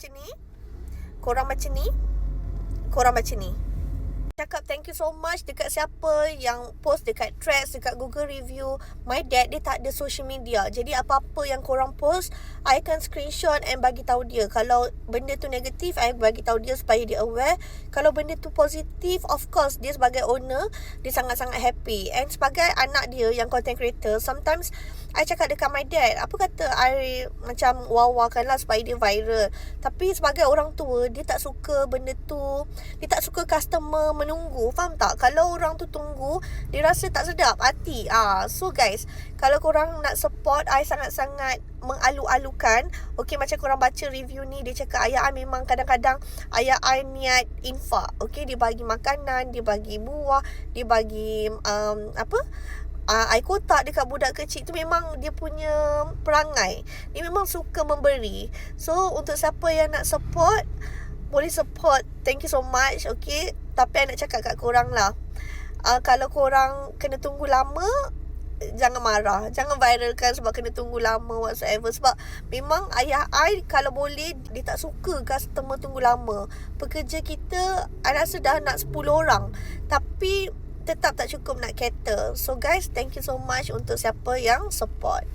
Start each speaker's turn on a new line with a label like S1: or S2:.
S1: macam ni, korang macam ni, korang macam ni. Cakap thank you so much dekat siapa yang post dekat Threads, dekat Google Review. My dad, dia tak ada social media. Jadi apa-apa yang korang post, I akan screenshot and bagi tahu dia. Kalau benda tu negatif, I bagi tahu dia supaya dia aware. Kalau benda tu positif, of course dia sebagai owner, dia sangat-sangat happy. And sebagai anak dia yang content creator, sometimes I cakap dekat my dad, apa kata I macam wawakan lah supaya dia viral. Tapi sebagai orang tua, dia tak suka benda tu. Dia tak suka customer menunggu. Faham tak? Kalau orang tu tunggu, dia rasa tak sedap hati. So guys, kalau korang nak support I, sangat-sangat mengalu-alukan. Okay, macam korang baca review ni, dia cakap ayah I memang kadang-kadang ayah I niat infak. Okay, dia bagi makanan, dia bagi buah, dia bagi air kotak dekat budak kecil. Tu memang dia punya perangai. Dia memang suka memberi. So untuk siapa yang nak support, boleh support. Thank you so much. Okay, tapi I nak cakap kat korang lah, kalau korang kena tunggu lama, jangan marah, jangan viralkan sebab kena tunggu lama whatsoever. Sebab memang ayah I kalau boleh, dia tak suka customer tunggu lama. Pekerja kita, I rasa dah nak 10 orang, tapi tetap tak cukup nak cater. So guys, thank you so much untuk siapa yang support.